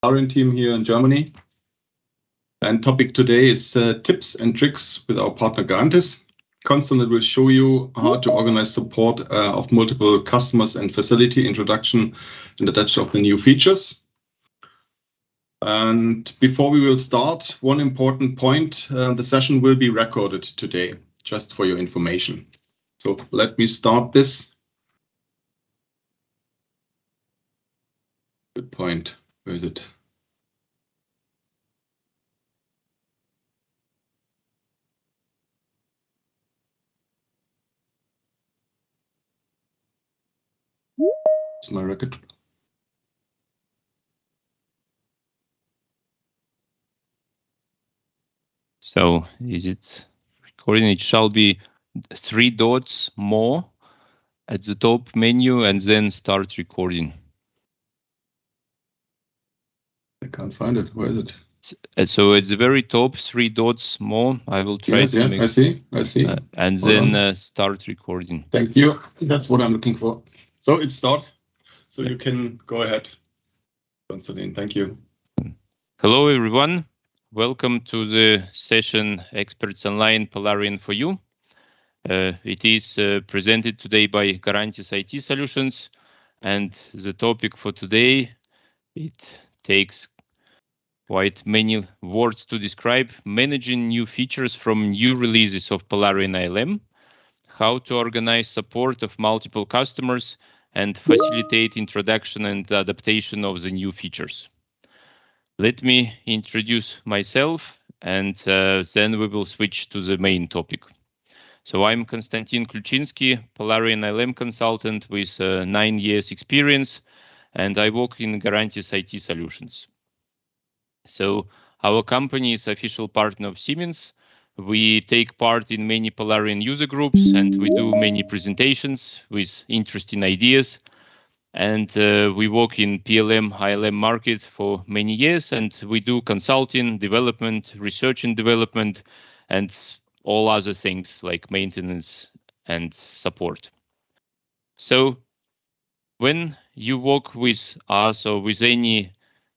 Polarion team here in Germany. And topic today is tips and tricks with our partner Garantis. Constant will show you how to organize support of multiple customers and facility introduction and adaptation of the new features. And before we will start, one important point, the session will be recorded today, just for your information. So let me start this. Good point. Where is it? Is my record? So is it recording? It shall be 3 dots more at the top menu and then start recording. I can't find it. Where is it? So at the very top, 3 dots more. I will try to make. I see. And then start recording. Thank you. That's what I'm looking for. So it's start. So you can go ahead, Konstantin. Thank you. Hello, everyone. Welcome to the session Experts Online Polarion4U. It is presented today by Garantis IT Solutions, and the topic for today, it takes quite many words to describe: managing new features from new releases of Polarion ILM, how to organize support of multiple customers, and facilitate introduction and adaptation of the new features. Let me introduce myself, and then we will switch to the main topic. So I'm Konstantin Kluczynski, Polarion ILM consultant with 9 years experience, and I work in Garantis IT Solutions. So our company is official partner of Siemens. We take part in many Polarion user groups, and we do many presentations with interesting ideas. And we work in PLM, ILM market for many years, and we do consulting, development, research and development, and all other things like maintenance and support. So when you work with us or with any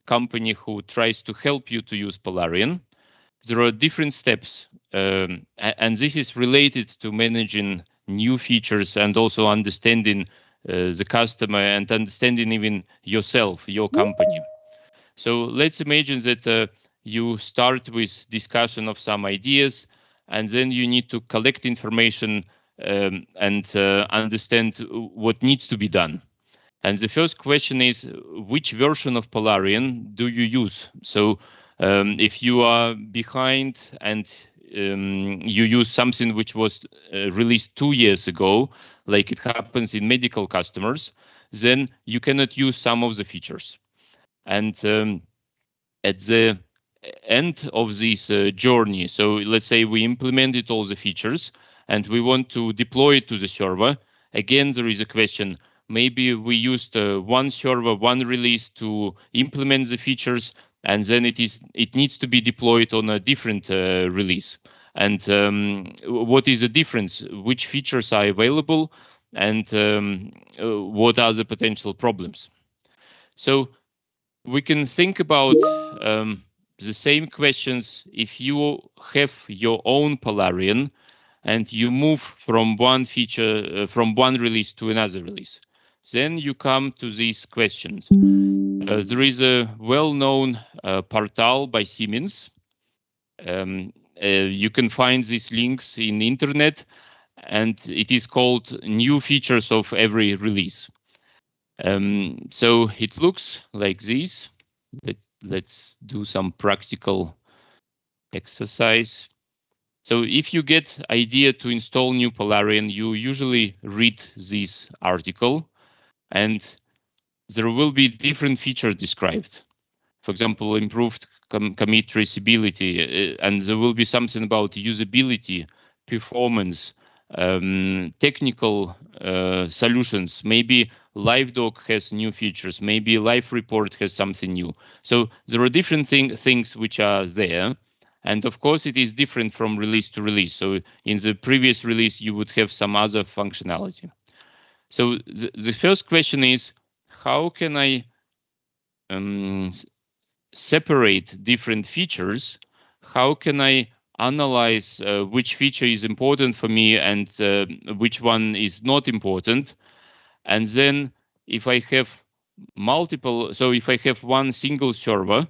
company who tries to help you to use Polarion, there are different steps, and this is related to managing new features and also understanding the customer and understanding even yourself, your company. So let's imagine that you start with discussion of some ideas, and then you need to collect information and understand what needs to be done. And the first question is, which version of Polarion do you use? So if you are behind and you use something which was released 2 years ago, like it happens in medical customers, then you cannot use some of the features. And at the end of this journey, so let's say we implemented all the features and we want to deploy it to the server. Again, there is a question. Maybe we used one server, one release to implement the features, and then it needs to be deployed on a different release. And what is the difference? Which features are available, and what are the potential problems? So we can think about the same questions if you have your own Polarion and you move from one feature, from one release to another release. Then you come to these questions. There is a well-known portal by Siemens. You can find these links in the internet, and it is called New Features of Every Release. So it looks like this. Let's do some practical exercise. So if you get idea to install new Polarion, you usually read this article, and there will be different features described. For example, improved commit traceability, and there will be something about usability, performance, technical solutions. Maybe LiveDoc has new features. Maybe Live Report has something new. So there are different things which are there. And of course, it is different from release to release. So in the previous release, you would have some other functionality. So the first question is, how can I separate different features, how can I analyze which feature is important for me and which one is not important? And then if I have multiple, so if I have one single server,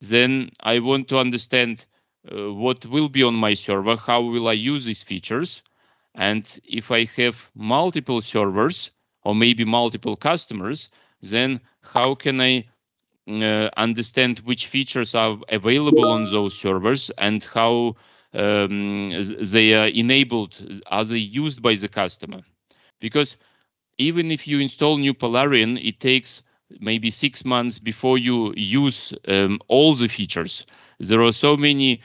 then I want to understand what will be on my server, how will I use these features. And if I have multiple servers or maybe multiple customers, then how can I understand which features are available on those servers and how they are enabled, are they used by the customer? Because even if you install new Polarion, it takes maybe 6 months before you use all the features. There are so many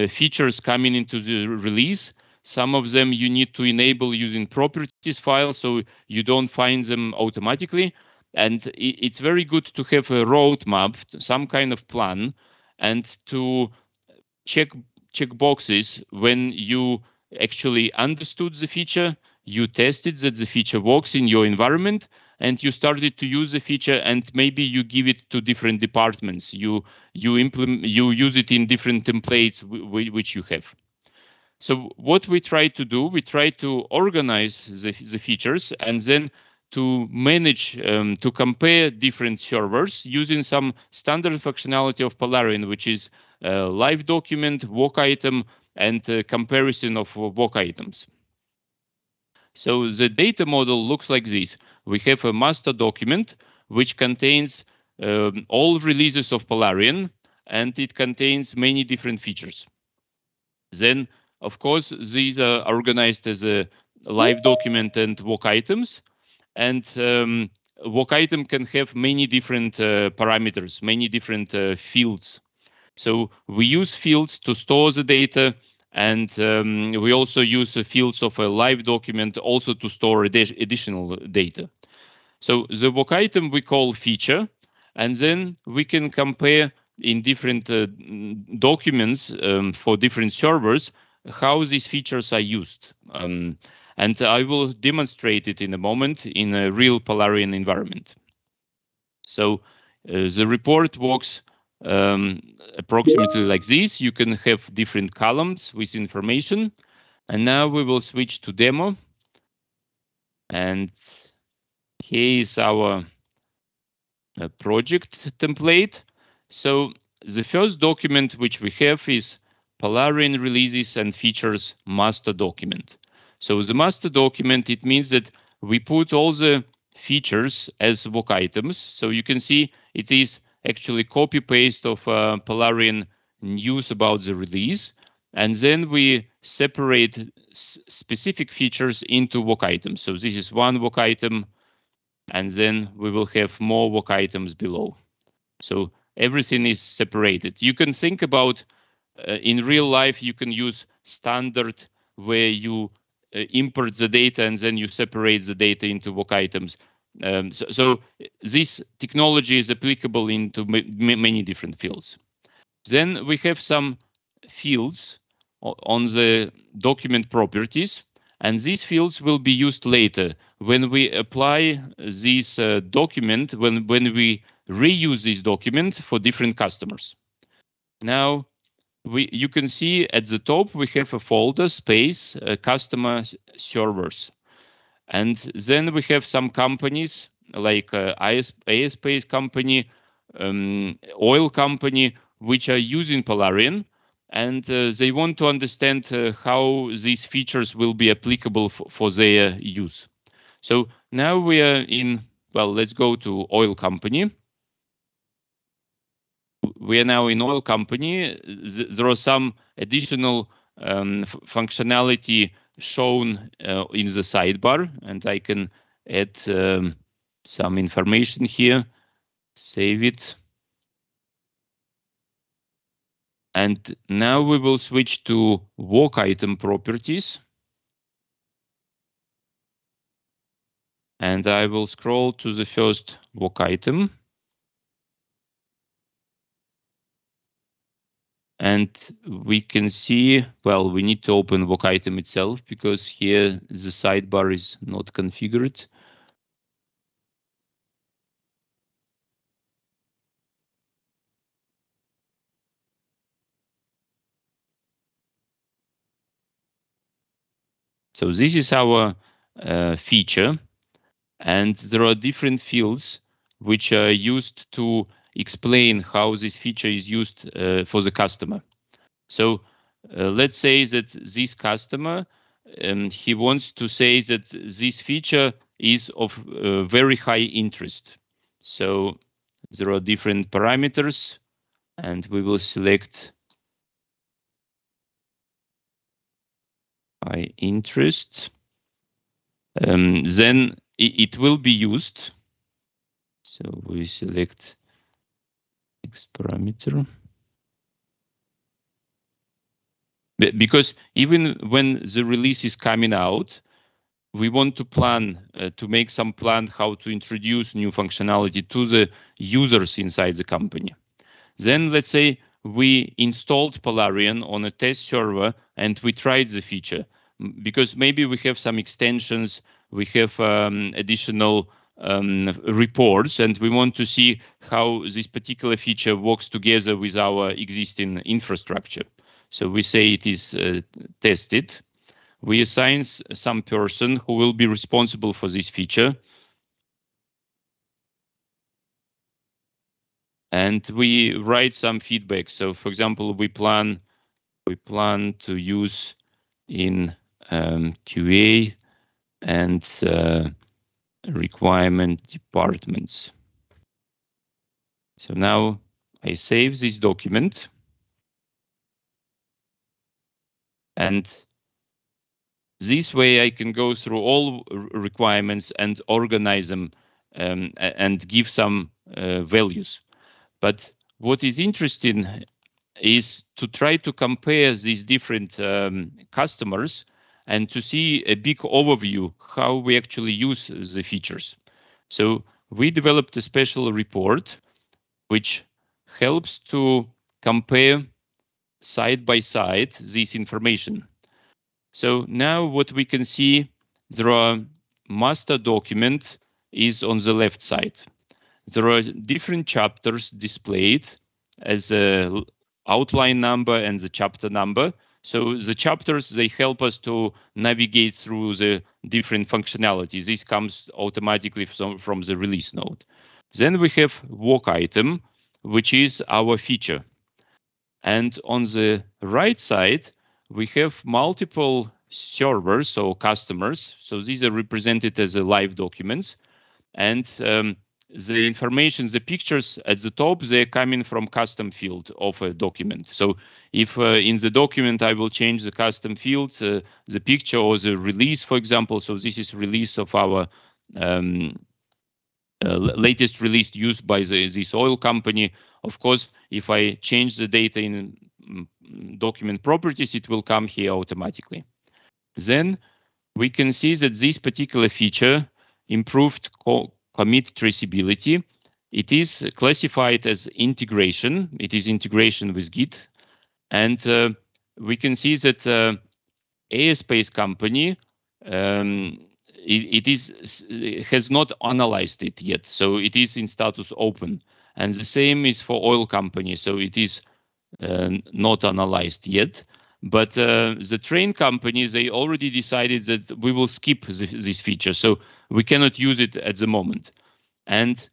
features coming into the release. Some of them you need to enable using properties file, so you don't find them automatically. And it's very good to have a roadmap, some kind of plan, and to check boxes when you actually understood the feature, you tested that the feature works in your environment, and you started to use the feature, and maybe you give it to different departments. You use it in different templates which you have. So what we try to do, we try to organize the features and then to manage, to compare different servers using some standard functionality of Polarion, which is live document, work item, and comparison of work items. So the data model looks like this. We have a master document which contains all releases of Polarion, and it contains many different features. Then, of course, these are organized as a live document and work items. And work item can have many different parameters, many different fields. So we use fields to store the data, and we also use fields of a live document also to store additional data. So the work item we call feature, and then we can compare in different documents for different servers how these features are used. And I will demonstrate it in a moment in a real Polarion environment. So the report works approximately like this. You can have different columns with information. And now we will switch to demo. And here is our project template. So the first document which we have is Polarion releases and features master document. So the master document, it means that we put all the features as work items. So you can see it is actually copy paste of Polarion news about the release. And then we separate specific features into work items. So this is one work item, and then we will have more work items below. So everything is separated. You can think about in real life, you can use standard where you import the data and then you separate the data into work items. So this technology is applicable into many different fields. Then we have some fields on the document properties, and these fields will be used later when we apply this document, when we reuse this document for different customers. Now, you can see at the top, we have a folder space, customer servers. And then we have some companies like aerospace company, oil company, which are using Polarion, and they want to understand how these features will be applicable for their use. So now we are in, well, let's go to oil company. We are now in oil company. There are some additional functionality shown in the sidebar, and I can add some information here, save it. And now we will switch to work item properties. And I will scroll to the first work item. And we can see, well, we need to open work item itself because here the sidebar is not configured. So this is our feature, and there are different fields which are used to explain how this feature is used for the customer. So let's say that this customer, he wants to say that this feature is of very high interest. So there are different parameters, and we will select high interest. Then it will be used. So we select next parameter. Because even when the release is coming out, we want to plan, to make some plan how to introduce new functionality to the users inside the company. Then let's say we installed Polarion on a test server and we tried the feature, because maybe we have some extensions, we have additional reports, and we want to see how this particular feature works together with our existing infrastructure. So we say it is tested. We assign some person who will be responsible for this feature. And we write some feedback. So for example, we plan to use in QA and requirement departments. So now I save this document, and this way I can go through all requirements and organize them and give some values. But what is interesting is to try to compare these different customers and to see a big overview how we actually use the features. So we developed a special report which helps to compare side by side this information. So now what we can see, there are master document is on the left side. There are different chapters displayed as a outline number and the chapter number. So the chapters, they help us to navigate through the different functionalities. This comes automatically from the release node. Then we have work item, which is our feature. And on the right side, we have multiple servers, so customers. So these are represented as live documents. And the information, the pictures at the top, they're coming from custom field of a document. So if in the document I will change the custom field, the picture or the release, for example, so this is release of our latest release used by this oil company. Of course, if I change the data in document properties, it will come here automatically. Then we can see that this particular feature improved commit traceability. It is classified as integration. It is integration with Git. And we can see that Airspace company, it has not analyzed it yet. So it is in status open. And the same is for oil company. So it is not analyzed yet. But the train companies, they already decided that we will skip this feature. So we cannot use it at the moment. And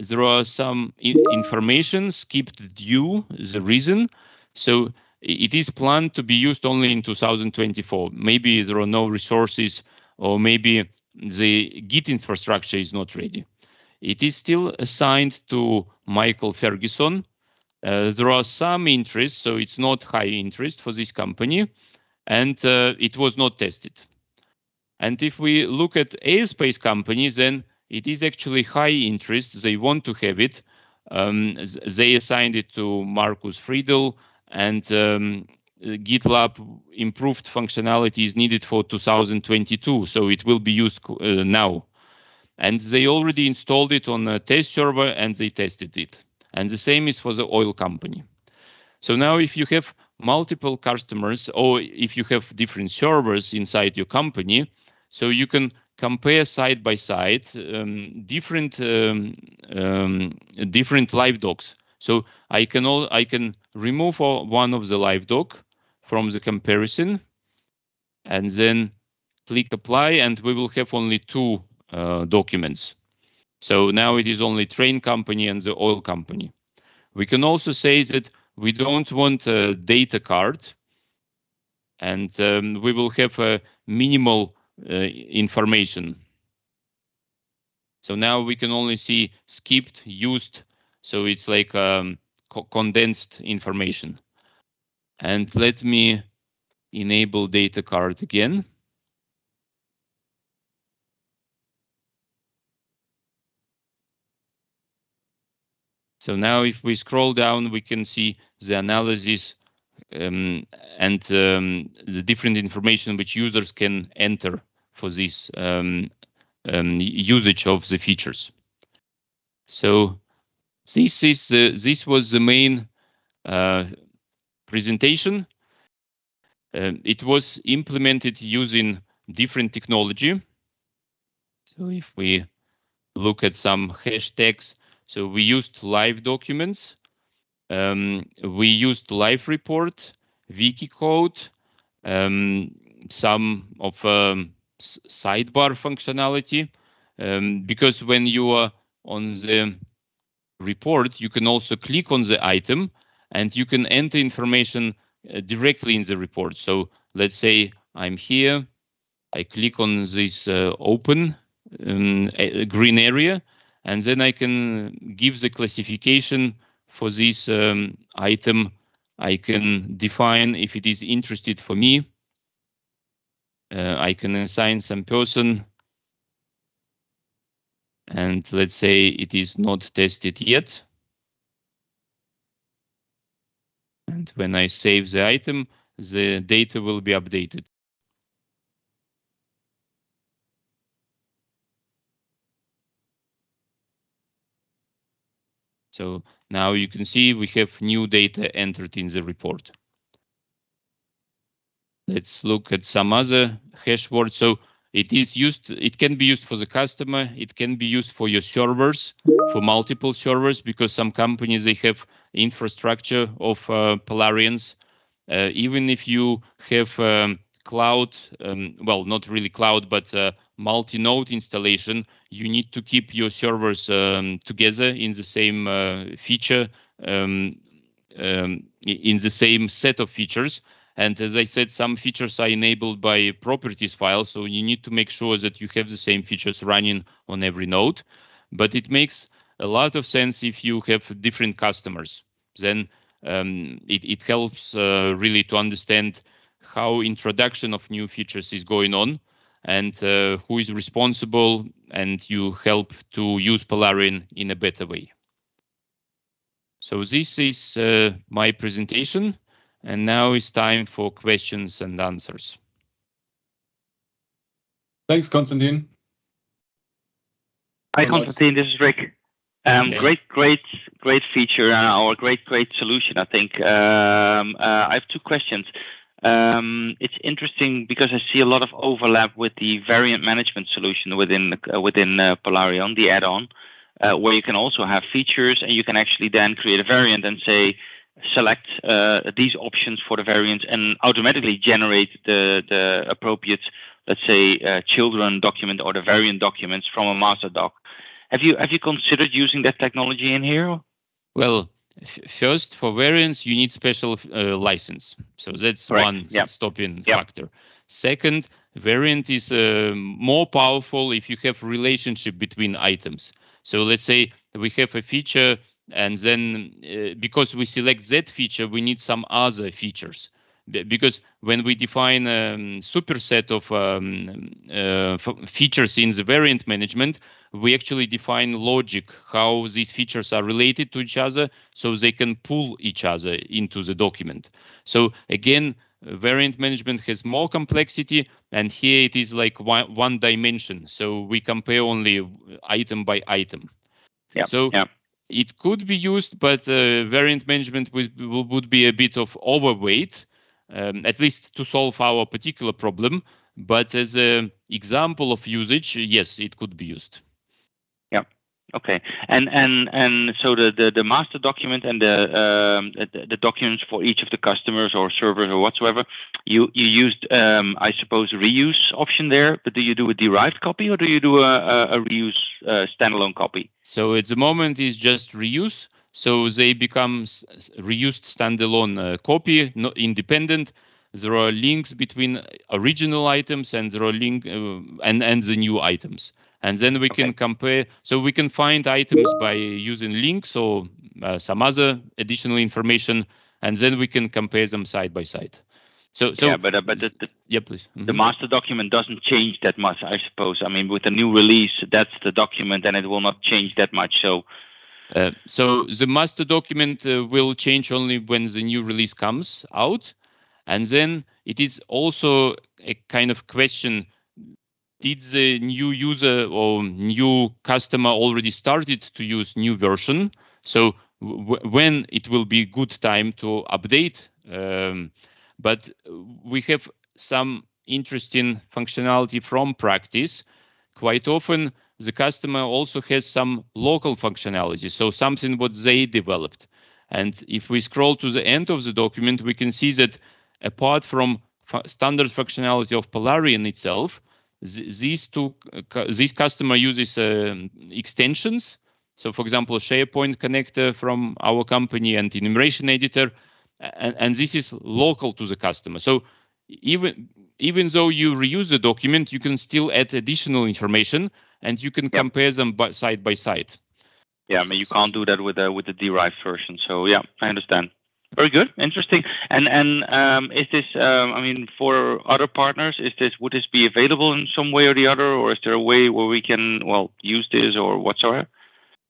there are some information skipped due the reason. So it is planned to be used only in 2024. Maybe there are no resources, or maybe the Git infrastructure is not ready. It is still assigned to Michael Ferguson. There are some interest, so it's not high interest for this company, and it was not tested. And if we look at Airspace company, then it is actually high interest. They want to have it. They assigned it to Markus Friedel, and GitLab improved functionality is needed for 2022, so it will be used now. And they already installed it on a test server and they tested it. And the same is for the oil company. So now if you have multiple customers, or if you have different servers inside your company, so you can compare side by side different live docs. So I can remove one of the live doc from the comparison, and then click apply, and we will have only two documents. So now it is only train company and the oil company. We can also say that we don't want a data card, and we will have a minimal information. So now we can only see skipped, used, so it's like condensed information. And let me enable data card again. So now if we scroll down, we can see the analysis and the different information which users can enter for this usage of the features. So this was the main presentation. It was implemented using different technology. So if we look at some hashtags, so we used live documents, we used live report, wiki code, some of sidebar functionality, because when you are on the report, you can also click on the item and you can enter information directly in the report. So let's say I'm here, I click on this open green area, and then I can give the classification for this item. I can define if it is interested for me. I can assign some person, and let's say it is not tested yet. And when I save the item, the data will be updated. So now you can see we have new data entered in the report. Let's look at some other hash words. So it can be used for the customer. It can be used for your servers, for multiple servers, because some companies, they have infrastructure of Polarions. Even if you have cloud, well, not really cloud, but multi-node installation, you need to keep your servers together in the same feature, in the same set of features. And as I said, some features are enabled by properties files, so you need to make sure that you have the same features running on every node. But it makes a lot of sense if you have different customers. Then it helps really to understand how introduction of new features is going on and who is responsible, and you help to use Polarion in a better way. So this is my presentation, and now it's time for questions and answers. Thanks, Konstantin. Hi, Konstantin, this is Rick. Great feature or great solution, I think. I have two questions. It's interesting because I see a lot of overlap with the variant management solution within Polarion, the add-on, where you can also have features and you can actually then create a variant and say, select these options for the variant and automatically generate the appropriate, let's say, children document or the variant documents from a master doc. Have you considered using that technology in here? Well, first, for variants, you need special license. So that's one stopping factor. Second, variant is more powerful if you have relationship between items. So let's say we have a feature, and then because we select that feature, we need some other features. Because when we define a superset of features in the variant management, we actually define logic, how these features are related to each other, so they can pull each other into the document. So again, variant management has more complexity, and here it is like one dimension. So we compare only item by item. It could be used, but variant management would be a bit of overweight, at least to solve our particular problem. But as an example of usage, yes, it could be used. Yeah. Okay, and so the master document and the documents for each of the customers or servers or whatsoever, you used I suppose a reuse option there, but do you do a derived copy or do you do a reuse standalone copy? So at the moment it's just reuse. So they become reused standalone copy, not independent. There are links between original items and there are and the new items. And then we can compare. So we can find items by using links or some other additional information, and then we can compare them side by side. So yeah, but yeah, please. The master document doesn't change that much, I suppose. I mean, with the new release, that's the document, and it will not change that much. So. So the master document will change only when the new release comes out. And then it is also a kind of question, did the new user or new customer already started to use new version? So when it will be good time to update. But we have some interesting functionality from practice. Quite often, the customer also has some local functionality, so something what they developed. And if we scroll to the end of the document, we can see that apart from standard functionality of Polarion itself, this customer uses extensions. So, for example, SharePoint connector from our company and enumeration editor, and this is local to the customer. So even though you reuse the document, you can still add additional information and you can compare them side by side. Yeah, I mean, you can't do that with the derived version. So yeah, I understand. Very good, interesting. And is this? I mean, for other partners, would this be available in some way or the other, or is there a way where we can use this or whatsoever?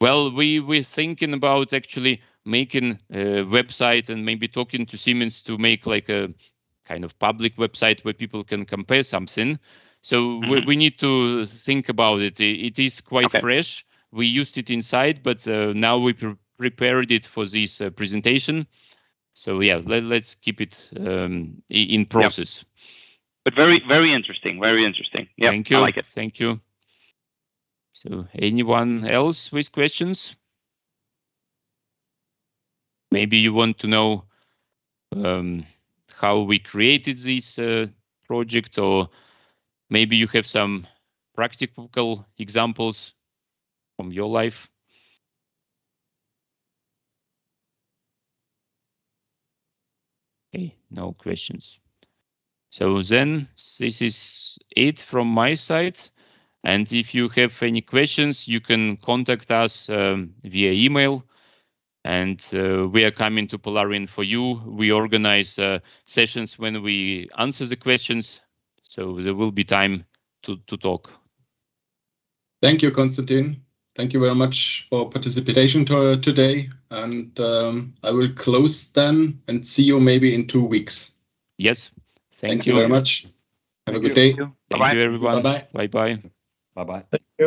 Well, we're thinking about actually making a website and maybe talking to Siemens to make like a kind of public website where people can compare something. So we need to think about it. It is quite fresh. We used it inside, but now we prepared it for this presentation. So yeah, let's keep it in process. But very, very interesting. Very interesting. Yeah, thank you. I like it. Thank you. So anyone else with questions? Maybe you want to know how we created this project, or maybe you have some practical examples from your life. Okay, no questions. So then this is it from my side. And if you have any questions, you can contact us via email. And we are coming to Polarion4U. We organize sessions when we answer the questions. So there will be time to talk. Thank you, Konstantin. Thank you very much for participation today. And I will close then and see you maybe in 2 weeks. Yes. Thank you very much. Have a good day. Thank you, everyone. Bye-bye. Bye-bye. Bye-bye.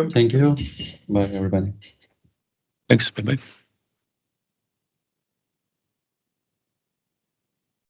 Thank you. Bye, everybody. Thanks. Bye-bye.